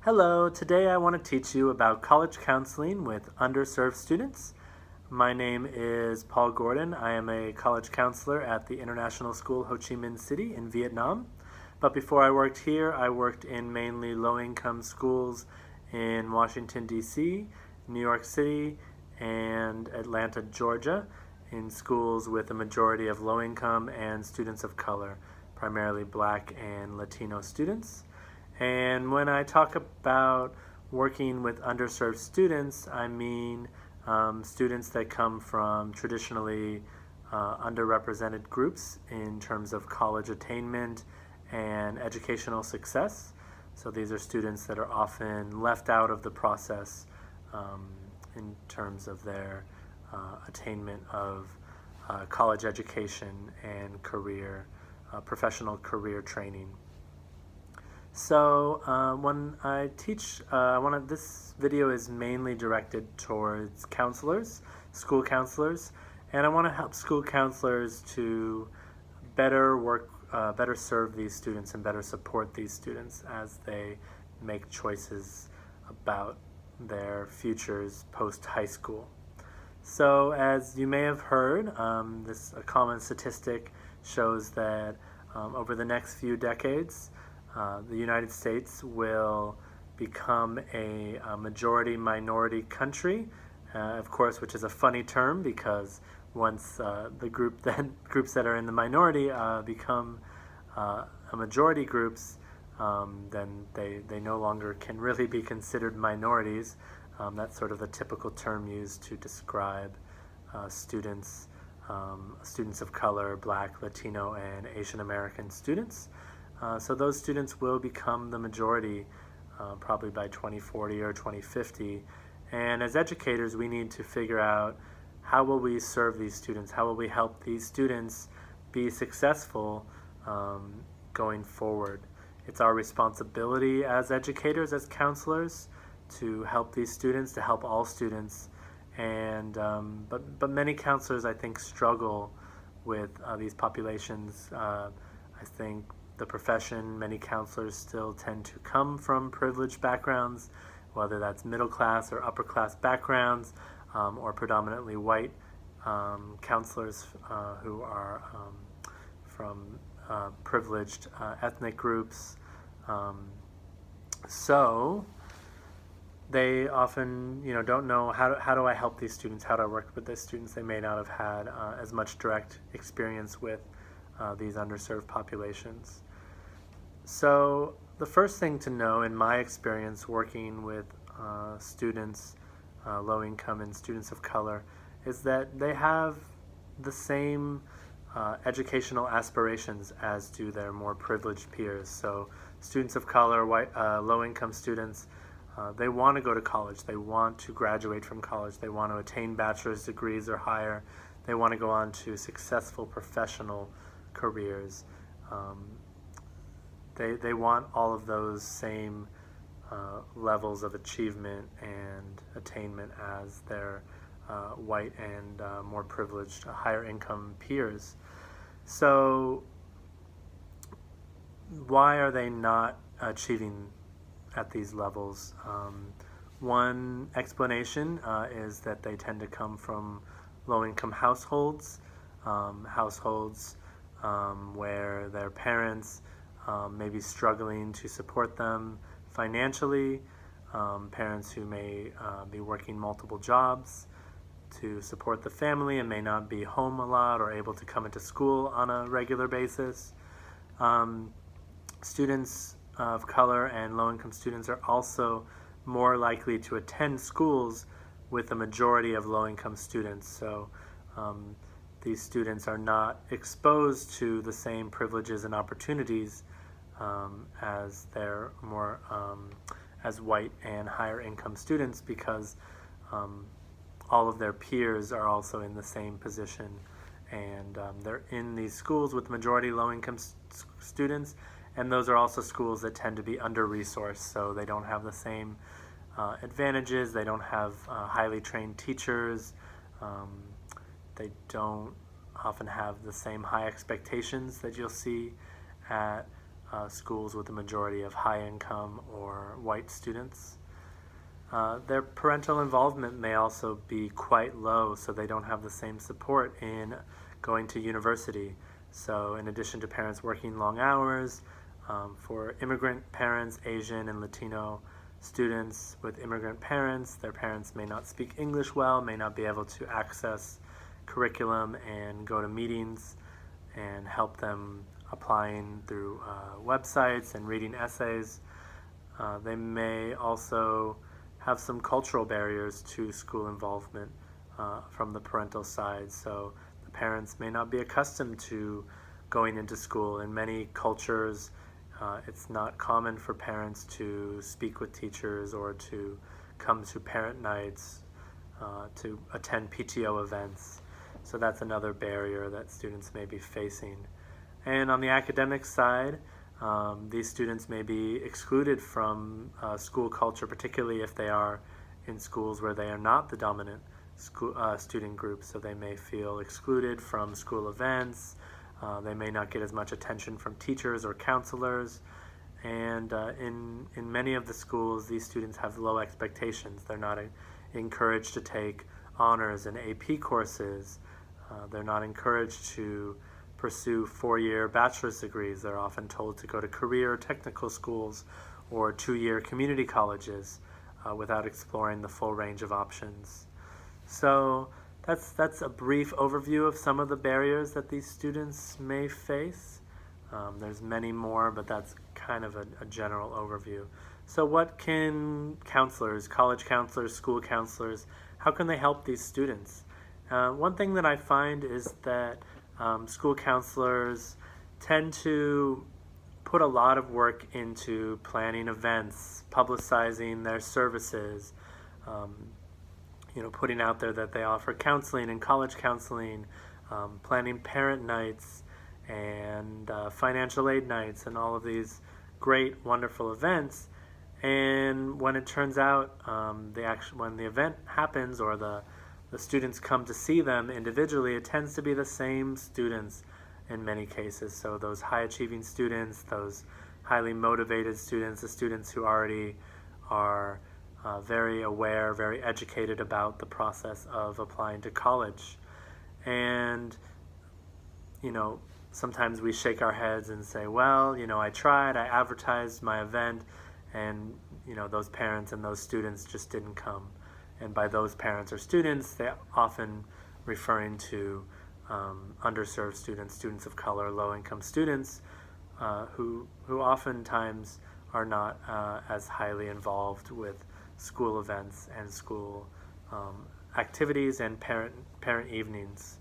Hello, today I want to teach you about college counseling with underserved students. My name is Paul Gordon. I am a college counselor at the International School Ho Chi Minh City in Vietnam. But before I worked here, I worked in mainly low-income schools in Washington, D.C., New York City, and Atlanta, Georgia, in schools with a majority of low-income and students of color, primarily Black and Latino students. And when I talk about working with underserved students, I mean students that come from traditionally underrepresented groups in terms of college attainment and educational success. So these are students that are often left out of the process in terms of their attainment of college education and career, professional career training. So when I teach, this video is mainly directed towards counselors, school counselors, and I want to help school counselors to better serve these students and better support these students as they make choices about their futures post-high school. So as you may have heard, a common statistic shows that over the next few decades, the United States will become a majority-minority country, of course, which is a funny term because once the groups that are in the minority become a majority groups, then they no longer can really be considered minorities. That's sort of the typical term used to describe students of color, Black, Latino, and Asian American students. So those students will become the majority probably by 2040 or 2050. And as educators, we need to figure out how will we serve these students? How will we help these students be successful going forward? It's our responsibility as educators, as counselors, to help these students, to help all students. And but many counselors, I think, struggle with these populations. I think the profession, many counselors still tend to come from privileged backgrounds, whether that's middle class or upper class backgrounds, or predominantly white counselors who are from privileged ethnic groups. So they often, don't know how do I help these students, how do I work with these students. They may not have had as much direct experience with these underserved populations. So the first thing to know, in my experience working with students, low income and students of color, is that they have the same educational aspirations as do their more privileged peers. So students of color, low income students, they want to go to college, they want to graduate from college, they want to attain bachelor's degrees or higher, they want to go on to successful professional careers. They want all of those same levels of achievement and attainment as their white and more privileged, higher income peers. So why are they not achieving at these levels? One explanation is that they tend to come from low-income households, where their parents may be struggling to support them financially, parents who may be working multiple jobs to support the family and may not be home a lot or able to come into school on a regular basis. Students of color and low-income students are also more likely to attend schools with a majority of low-income students. So these students are not exposed to the same privileges and opportunities as their more as white and higher income students, because all of their peers are also in the same position, and they're in these schools with majority low-income students, and those are also schools that tend to be under-resourced, so they don't have the same advantages. They don't have highly trained teachers. They don't often have the same high expectations that you'll see at schools with a majority of high income or white students. Their parental involvement may also be quite low, so they don't have the same support in going to university. So in addition to parents working long hours, for immigrant parents, Asian and Latino students with immigrant parents, their parents may not speak English well, may not be able to access curriculum and go to meetings and help them applying through websites and reading essays. They may also have some cultural barriers to school involvement from the parental side. So the parents may not be accustomed to going into school. In many cultures, it's not common for parents to speak with teachers or to come to parent nights, to attend PTO events. So that's another barrier that students may be facing. And on the academic side, these students may be excluded from school culture, particularly if they are in schools where they are not the dominant student group. So they may feel excluded from school events. They may not get as much attention from teachers or counselors. And in many of the schools, these students have low expectations. They're not encouraged to take honors and AP courses. They're not encouraged to pursue four-year bachelor's degrees. They're often told to go to career or technical schools or two-year community colleges without exploring the full range of options. So that's a brief overview of some of the barriers that these students may face. There's many more, but that's kind of a general overview. So what can counselors, college counselors, school counselors, how can they help these students? One thing that I find is that school counselors tend to put a lot of work into planning events, publicizing their services, putting out there that they offer counseling and college counseling, planning parent nights and financial aid nights and all of these great, wonderful events. And when it turns out, when the event happens or the students come to see them individually, it tends to be the same students in many cases. So those high-achieving students, those highly motivated students, the students who already are very aware, very educated about the process of applying to college. And, sometimes we shake our heads and say, well, I tried, I advertised my event, and, those parents and those students just didn't come. And by those parents or students, they're often referring to underserved students, students of color, low-income students, who oftentimes are not as highly involved with school events and school activities and parent evenings.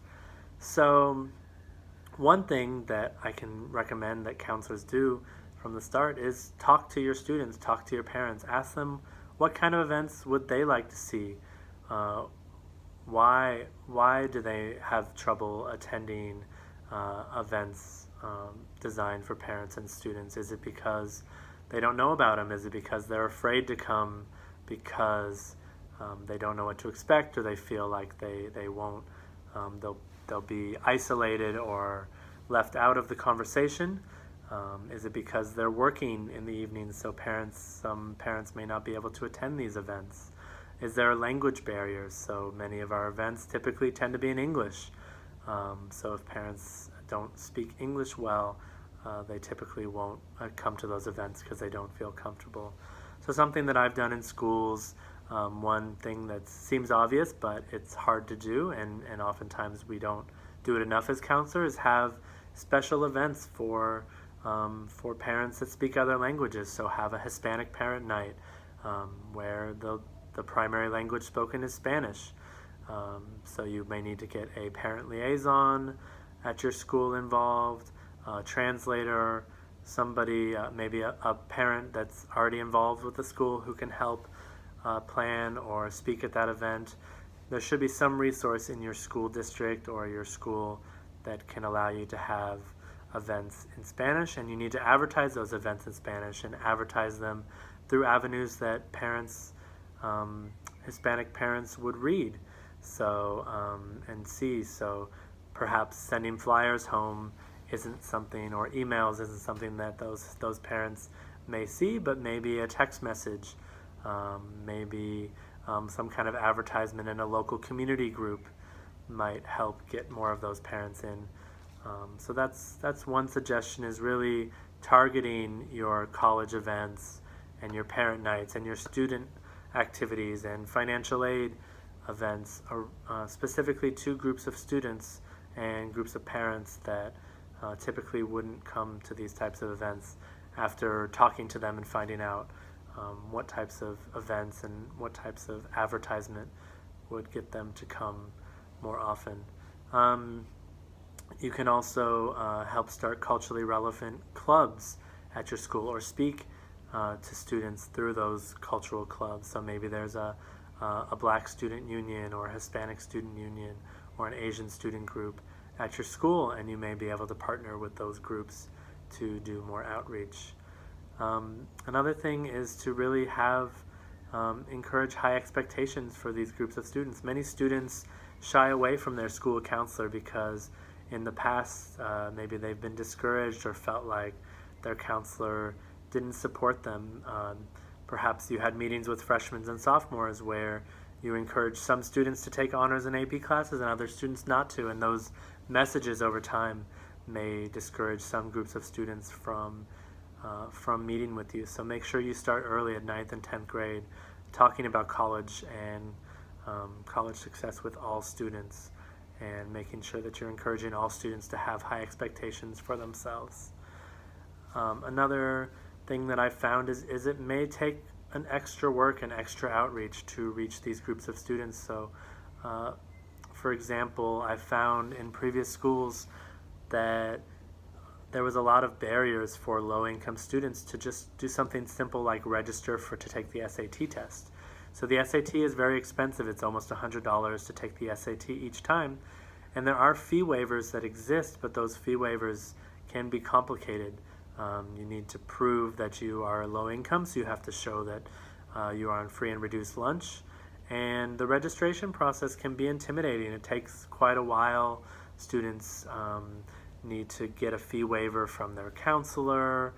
So one thing that I can recommend that counselors do from the start is talk to your students, talk to your parents, ask them what kind of events would they like to see? Why do they have trouble attending events designed for parents and students? Is it because they don't know about them? Is it because they're afraid to come because they don't know what to expect, or they feel like they won't, they'll be isolated or left out of the conversation? Is it because they're working in the evenings, so some parents may not be able to attend these events? Is there language barriers? So many of our events typically tend to be in English. So if parents don't speak English well, they typically won't come to those events because they don't feel comfortable. So something that I've done in schools, one thing that seems obvious but it's hard to do, and oftentimes we don't do it enough as counselors, have special events for parents that speak other languages. So have a Hispanic parent night where the primary language spoken is Spanish. So you may need to get a parent liaison at your school involved, a translator, somebody, maybe a parent that's already involved with the school who can help plan or speak at that event. There should be some resource in your school district or your school that can allow you to have events in Spanish, and you need to advertise those events in Spanish and advertise them through avenues that parents, Hispanic parents, would read and see. So perhaps sending flyers home isn't something, or emails isn't something that those parents may see, but maybe a text message, maybe some kind of advertisement in a local community group might help get more of those parents in. So that's one suggestion, is really targeting your college events and your parent nights and your student activities and financial aid events, specifically to groups of students and groups of parents that typically wouldn't come to these types of events, after talking to them and finding out what types of events and what types of advertisement would get them to come more often. You can also help start culturally relevant clubs at your school, or speak to students through those cultural clubs. So maybe there's a Black student union, or a Hispanic student union, or an Asian student group at your school, and you may be able to partner with those groups to do more outreach. Another thing is to really encourage high expectations for these groups of students. Many students shy away from their school counselor because in the past maybe they've been discouraged or felt like their counselor didn't support them. Perhaps you had meetings with freshmen and sophomores where you encouraged some students to take honors and AP classes and other students not to, and those messages over time may discourage some groups of students from meeting with you. So make sure you start early at 9th and 10th grade talking about college and college success with all students, and making sure that you're encouraging all students to have high expectations for themselves. Another thing that I found is it may take an extra work and extra outreach to reach these groups of students. So for example, I found in previous schools that there was a lot of barriers for low-income students to just do something simple like register to take the SAT test. So the SAT is very expensive. It's almost $100 to take the SAT each time. And there are fee waivers that exist, but those fee waivers can be complicated. You need to prove that you are low income, so you have to show that you are on free and reduced lunch. And the registration process can be intimidating. It takes quite a while. Students need to get a fee waiver from their counselor.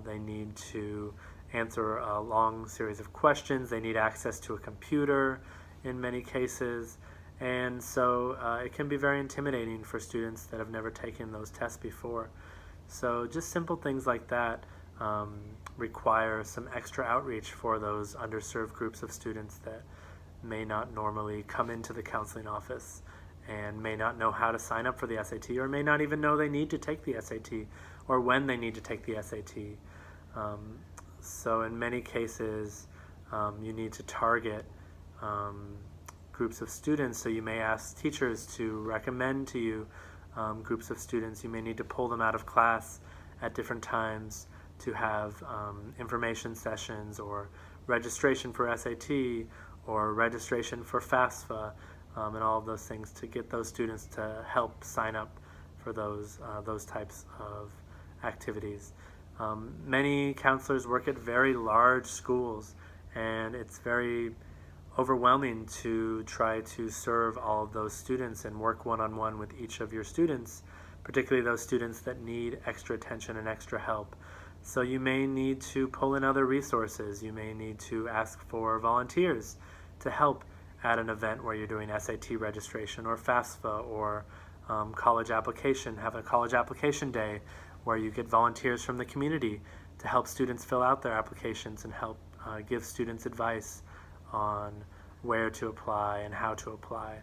They need to answer a long series of questions. They need access to a computer in many cases. And so it can be very intimidating for students that have never taken those tests before. So just simple things like that require some extra outreach for those underserved groups of students that may not normally come into the counseling office and may not know how to sign up for the SAT, or may not even know they need to take the SAT or when they need to take the SAT. So in many cases, you need to target groups of students. So you may ask teachers to recommend to you groups of students. You may need to pull them out of class at different times to have information sessions, or registration for SAT, or registration for FAFSA, and all of those things to get those students to help sign up for those types of activities. Many counselors work at very large schools, and it's very overwhelming to try to serve all of those students and work one-on-one with each of your students, particularly those students that need extra attention and extra help. So you may need to pull in other resources. You may need to ask for volunteers to help at an event where you're doing SAT registration or FAFSA or college application. Have a college application day where you get volunteers from the community to help students fill out their applications and help give students advice on where to apply and how to apply.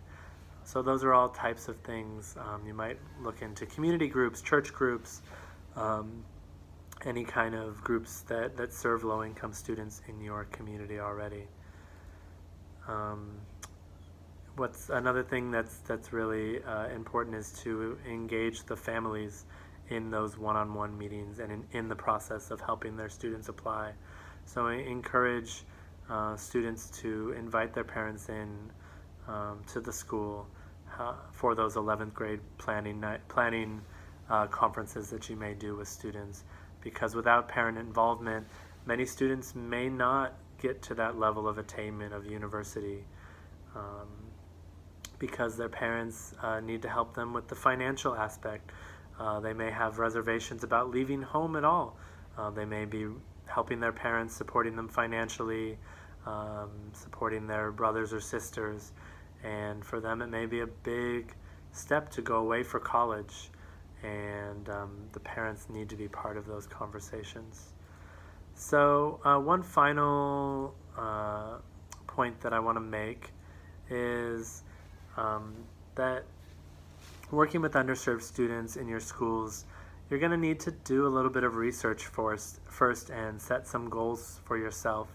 So those are all types of things. You might look into community groups, church groups, any kind of groups that serve low-income students in your community already. What's another thing that's really important is to engage the families in those one-on-one meetings and in the process of helping their students apply. So I encourage students to invite their parents in to the school for those 11th grade planning conferences that you may do with students, because without parent involvement, many students may not get to that level of attainment of university because their parents need to help them with the financial aspect. They may have reservations about leaving home at all. They may be helping their parents, supporting them financially, supporting their brothers or sisters, and for them it may be a big step to go away for college, and the parents need to be part of those conversations. So one final point that I want to make is that working with underserved students in your schools, you're going to need to do a little bit of research first and set some goals for yourself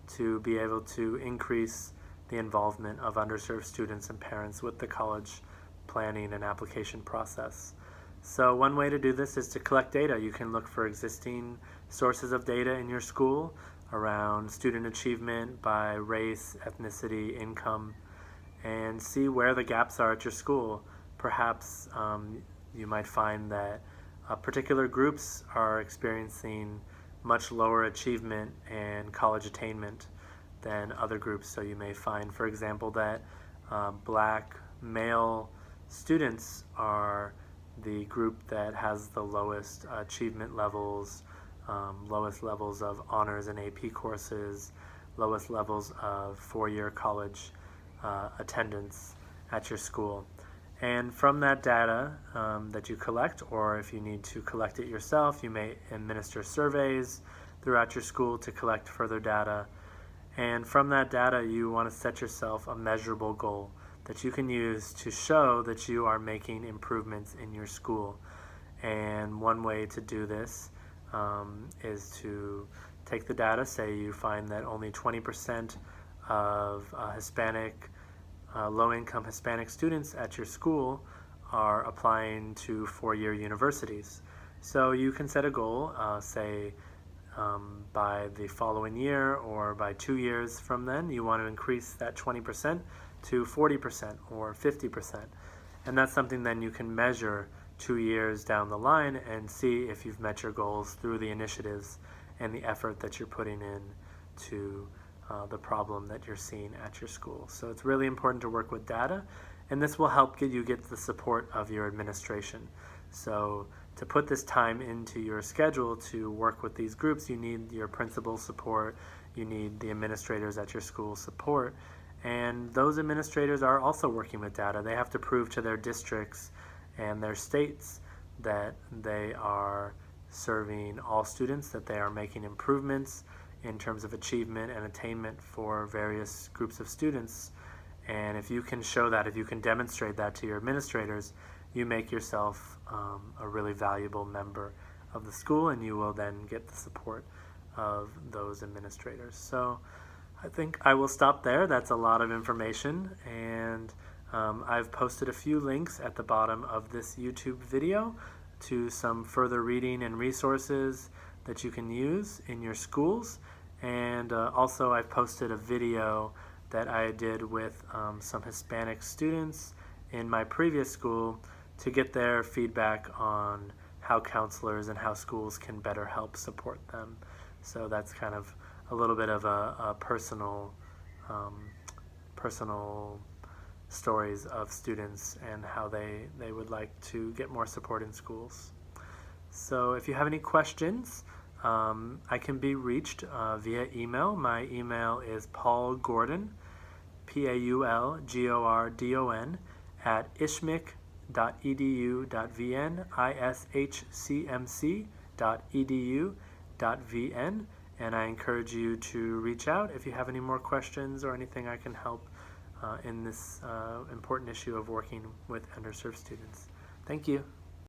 to be able to increase the involvement of underserved students and parents with the college planning and application process. So one way to do this is to collect data. You can look for existing sources of data in your school around student achievement by race, ethnicity, income, and see where the gaps are at your school. Perhaps you might find that particular groups are experiencing much lower achievement and college attainment than other groups. So you may find, for example, that black male students are the group that has the lowest achievement levels, lowest levels of honors and AP courses, lowest levels of four-year college attendance at your school. And from that data that you collect, or if you need to collect it yourself, you may administer surveys throughout your school to collect further data. And from that data, you want to set yourself a measurable goal that you can use to show that you are making improvements in your school. And one way to do this is to take the data. Say you find that only 20% of low-income Hispanic students at your school are applying to four-year universities. So you can set a goal, say by the following year or by 2 years from then, you want to increase that 20% to 40% or 50%. And that's something then you can measure 2 years down the line and see if you've met your goals through the initiatives and the effort that you're putting in to the problem that you're seeing at your school. So it's really important to work with data, and this will help you get the support of your administration. So to put this time into your schedule to work with these groups, you need your principal support, you need the administrators at your school support, and those administrators are also working with data. They have to prove to their districts and their states that they are serving all students, that they are making improvements in terms of achievement and attainment for various groups of students. And if you can show that, if you can demonstrate that to your administrators, you make yourself a really valuable member of the school, and you will then get the support of those administrators. So I think I will stop there. That's a lot of information, and I've posted a few links at the bottom of this YouTube video to some further reading and resources that you can use in your schools. And also I've posted a video that I did with some Hispanic students in my previous school to get their feedback on how counselors and how schools can better help support them. So that's kind of a little bit of a personal stories of students and how they would like to get more support in schools. So if you have any questions, I can be reached via email. My email is paulgordon, PAULGORDON, at ishmc.edu.vn, ishcmc.edu.vn, and I encourage you to reach out if you have any more questions or anything I can help in this important issue of working with underserved students. Thank you.